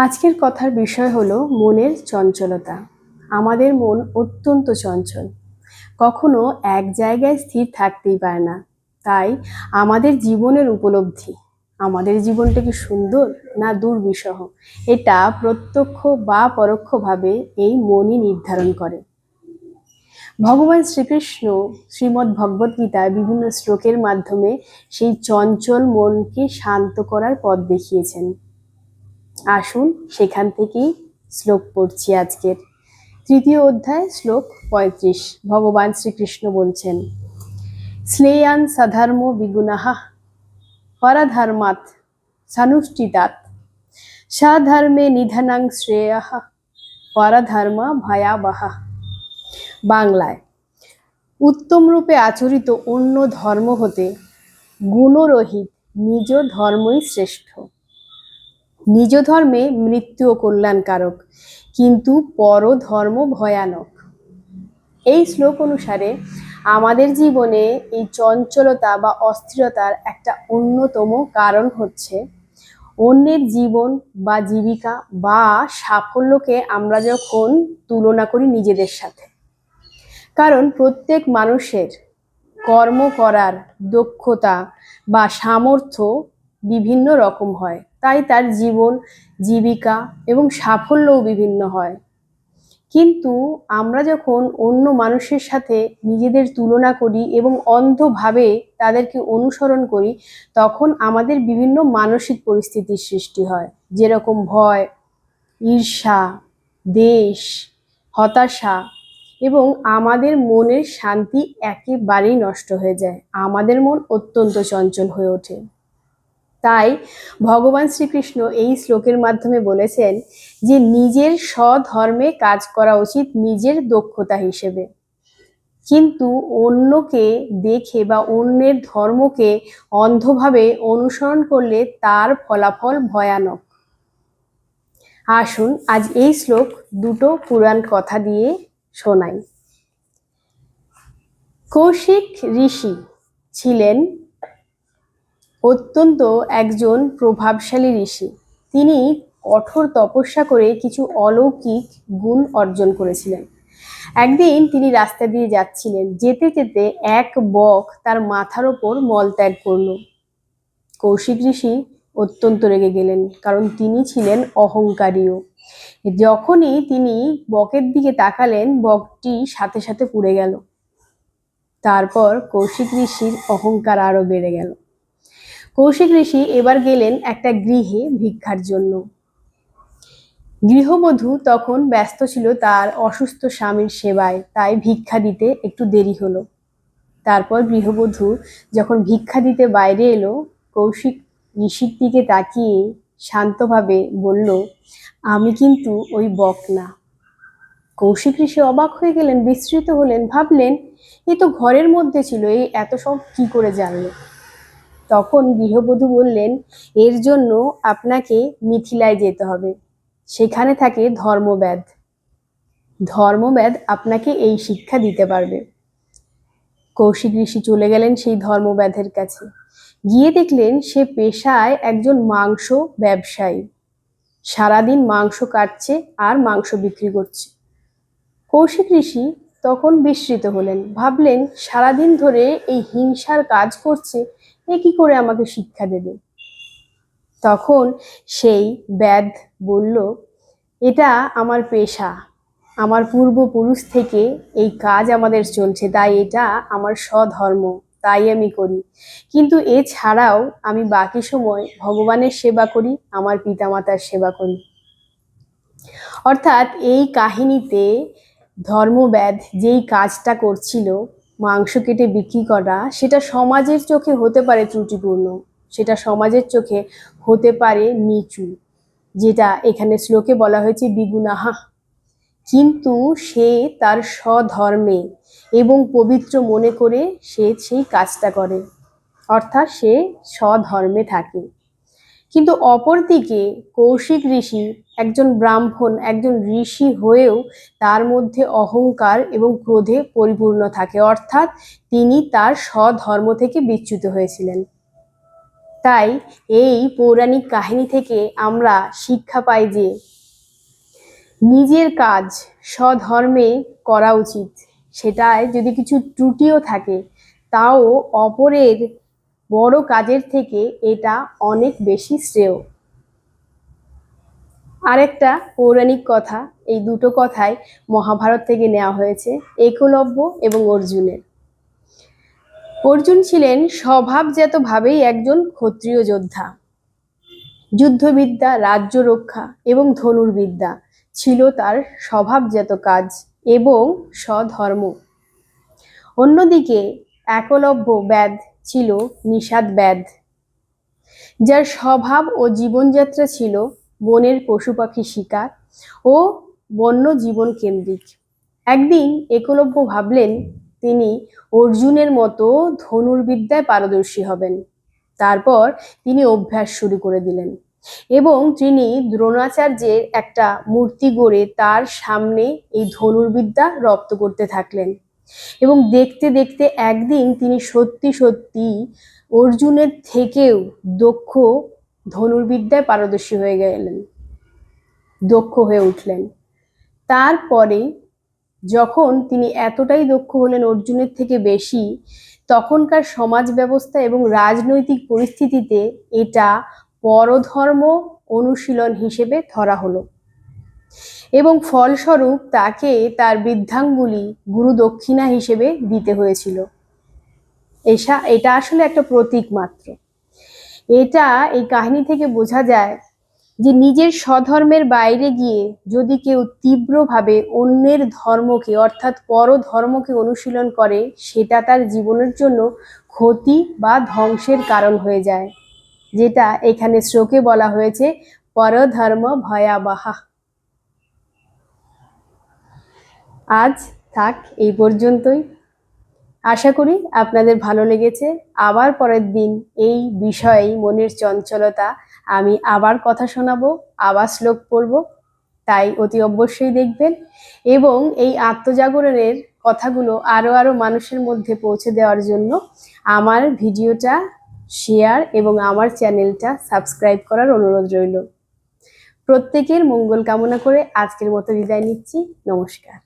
আজকের কথার বিষয় হলো মনের চঞ্চলতা। আমাদের মন অত্যন্ত চঞ্চল, কখনো এক জায়গায় স্থির থাকতেই পারে না। তাই আমাদের জীবনের উপলব্ধি, আমাদের জীবনটা কি সুন্দর না দুর্বিষহ, এটা প্রত্যক্ষ বা পরোক্ষভাবে এই মনই নির্ধারণ করে। ভগবান শ্রীকৃষ্ণ শ্রীমদ্ ভগবদ্ গীতায় বিভিন্ন শ্লোকের মাধ্যমে সেই চঞ্চল মনকে শান্ত করার পথ দেখিয়েছেন। আসুন সেখান থেকেই শ্লোক পড়ছি। আজকের তৃতীয় অধ্যায় শ্লোক ৩৫। ভগবান শ্রীকৃষ্ণ বলছেন, শ্লেয়ান সাধর্ম বিগুণাঃ পরধর্মাৎ সানুষ্ঠিতাৎ সাধর্মে নিধনাং শ্রেয়ঃ পরধর্ম ভয়াবহ। বাংলায়, উত্তম রূপে আচরিত অন্য ধর্ম হতে গুণরহিত নিজ ধর্মই শ্রেষ্ঠ। নিজ ধর্মে মৃত্যু ও কল্যাণকারক, কিন্তু পরধর্ম ভয়ানক। এই শ্লোক অনুসারে আমাদের জীবনে এই চঞ্চলতা বা অস্থিরতার একটা অন্যতম কারণ হচ্ছে অন্যের জীবন বা জীবিকা বা সাফল্যকে আমরা যখন তুলনা করি নিজেদের সাথে। কারণ প্রত্যেক মানুষের কর্ম করার দক্ষতা বা সামর্থ্য বিভিন্ন রকম হয়, তাই তার জীবন জীবিকা এবং সাফল্যও বিভিন্ন হয়। কিন্তু আমরা যখন অন্য মানুষের সাথে নিজেদের তুলনা করি এবং অন্ধভাবে তাদেরকে অনুসরণ করি, তখন আমাদের বিভিন্ন মানসিক পরিস্থিতির সৃষ্টি হয়, যেরকম ভয়, ঈর্ষা, দ্বেষ, হতাশা, এবং আমাদের মনের শান্তি একেবারেই নষ্ট হয়ে যায়। আমাদের মন অত্যন্ত চঞ্চল হয়ে ওঠে। তাই ভগবান শ্রীকৃষ্ণ এই শ্লোকের মাধ্যমে বলেছেন যে নিজের স্বধর্মে কাজ করা উচিত নিজের দক্ষতা হিসেবে, কিন্তু অন্যকে দেখে বা অন্যের ধর্মকে অন্ধভাবে অনুসরণ করলে তার ফলাফল ভয়ানক। আসুন আজ এই শ্লোক দুটো পুরাণ কথা দিয়ে শোনাই। কৌশিক ঋষি ছিলেন অত্যন্ত একজন প্রভাবশালী ঋষি। তিনি কঠোর তপস্যা করে কিছু অলৌকিক গুণ অর্জন করেছিলেন। একদিন তিনি রাস্তা দিয়ে যাচ্ছিলেন, যেতে যেতে এক বক তার মাথার ওপর মলত্যাগ করল। কৌশিক ঋষি অত্যন্ত রেগে গেলেন, কারণ তিনি ছিলেন অহংকারীও। যখনই তিনি বকের দিকে তাকালেন, বকটি সাথে সাথে পুড়ে গেল। তারপর কৌশিক ঋষির অহংকার আরো বেড়ে গেল। কৌশিক ঋষি এবার গেলেন একটা গৃহে ভিক্ষার জন্য। গৃহবধূ তখন ব্যস্ত ছিল তার অসুস্থ স্বামীর সেবায়, তাই ভিক্ষা দিতে একটু দেরি হলো। তারপর গৃহবধূ যখন ভিক্ষা দিতে বাইরে এলো, কৌশিক ঋষির দিকে তাকিয়ে শান্তভাবে বলল, আমি কিন্তু ওই বক না। কৌশিক ঋষি অবাক হয়ে গেলেন, বিস্মিত হলেন, ভাবলেন এ তো ঘরের মধ্যে ছিল, এই এত সব কি করে জানলো। তখন গৃহবধূ বললেন, এর জন্য আপনাকে মিথিলায় যেতে হবে, সেখানে থাকে ধর্মব্যাধ। ধর্মব্যাধ আপনাকে এই শিক্ষা দিতে পারবে। কৌশিক ঋষি চলে গেলেন সেই ধর্মব্যাধের কাছে। গিয়ে দেখলেন সে পেশায় একজন মাংস ব্যবসায়ী, সারাদিন মাংস কাটছে আর মাংস বিক্রি করছে। কৌশিক ঋষি তখন বিস্মিত হলেন, ভাবলেন সারাদিন ধরে এই হিংসার কাজ করছে, এ কি করে আমাকে শিক্ষা দেবে। তখন সেই ব্যাধ বলল, এটা আমার পেশা, আমার পূর্বপুরুষ থেকে এই কাজ আমাদের চলছে, তাই এটা আমার স্বধর্ম, তাই আমি করি। কিন্তু এছাড়াও আমি বাকি সময় ভগবানের সেবা করি, আমার পিতামাতার সেবা করি। অর্থাৎ এই কাহিনীতে ধর্মব্যাধ যেই কাজটা করছিল, মাংস কেটে বিক্রি করা, সেটা সমাজের চোখে হতে পারে ত্রুটিপূর্ণ, সেটা সমাজের চোখে হতে পারে নিচু, যেটা এখানে শ্লোকে বলা হয়েছে বিগুণাঃ, কিন্তু সে তার স্বধর্মে এবং পবিত্র মনে করে সে সেই কাজটা করে, অর্থাৎ সে স্বধর্মে থাকে। কিন্তু অপরদিকে কৌশিক ঋষি একজন ব্রাহ্মণ, একজন ঋষি হয়েও তার মধ্যে অহংকার এবং ক্রোধে পরিপূর্ণ থাকে, অর্থাৎ তিনি তার স্বধর্ম থেকে বিচ্যুত হয়েছিলেন। তাই এই পৌরাণিক কাহিনী থেকে আমরা শিক্ষা পাই যে নিজের কাজ স্বধর্মে করা উচিত। সেটায় যদি কিছু ত্রুটিও থাকে তাও অপরের বড় কাজের থেকে এটা অনেক বেশি শ্রেয়। আরেকটা পৌরাণিক কথা, এই দুটো কথাই মহাভারত থেকে নেওয়া হয়েছে, একলব্য এবং অর্জুনের। অর্জুন ছিলেন স্বভাবজাতভাবেই একজন ক্ষত্রিয় যোদ্ধা। যুদ্ধবিদ্যা, রাজ্য রক্ষা এবং ধনুর্বিদ্যা ছিল তার স্বভাবজাত কাজ এবং স্বধর্ম। অন্যদিকে একলব্য ব্যাদ ছিল নিষাদ ব্যাদ, যার স্বভাব ও জীবনযাত্রা ছিল বনের পশু পাখি শিকার ও বন্য জীবন কেন্দ্রিক। একদিন একলব্য ভাবলেন তিনি অর্জুনের মতো ধনুর্বিদ্যায় পারদর্শী হবেন। তারপর তিনি অভ্যাস শুরু করে দিলেন এবং তিনি দ্রোণাচার্যের একটা মূর্তি গড়ে তার সামনে এই ধনুর্বিদ্যা রপ্ত করতে থাকলেন। এবং দেখতে দেখতে একদিন তিনি সত্যি সত্যি অর্জুনের থেকেও দক্ষ ধনুর্বিদ্যায় পারদর্শী হয়ে গেলেন, দক্ষ হয়ে উঠলেন। তারপরে যখন তিনি এতটাই দক্ষ হলেন অর্জুনের থেকে বেশি, তখনকার সমাজ ব্যবস্থা এবং রাজনৈতিক পরিস্থিতিতে এটা পরধর্ম অনুশীলন হিসেবে ধরা হলো এবং ফলস্বরূপ তাকে তার বৃদ্ধাঙ্গুলি গুরু দক্ষিণা হিসেবে দিতে হয়েছিল। এটা আসলে একটা প্রতীক মাত্র। এই কাহিনী থেকে বোঝা যায় যে নিজের স্বধর্মের বাইরে গিয়ে যদি কেউ তীব্রভাবে অন্যের ধর্মকে অর্থাৎ পরধর্মকে অনুশীলন করে, সেটা তার জীবনের জন্য ক্ষতি বা ধ্বংসের কারণ হয়ে যায়, যেটা এখানে শ্লোকে বলা হয়েছে পরধর্ম ভয়াবহা। আজ থাক এই পর্যন্তই। আশা করি আপনাদের ভালো লেগেছে। আবার পরের দিন এই বিষয়েই মনের চঞ্চলতা আমি আবার কথা শোনাবো, আবার শ্লোক পড়ব, তাই অতি অবশ্যই দেখবেন। এবং এই আত্মজাগরণের কথাগুলো আরো মানুষের মধ্যে পৌঁছে দেওয়ার জন্য আমার ভিডিওটা শেয়ার এবং আমার চ্যানেলটা সাবস্ক্রাইব করার অনুরোধ রইল। প্রত্যেকের মঙ্গল কামনা করে আজকের মতো বিদায় নিচ্ছি। নমস্কার।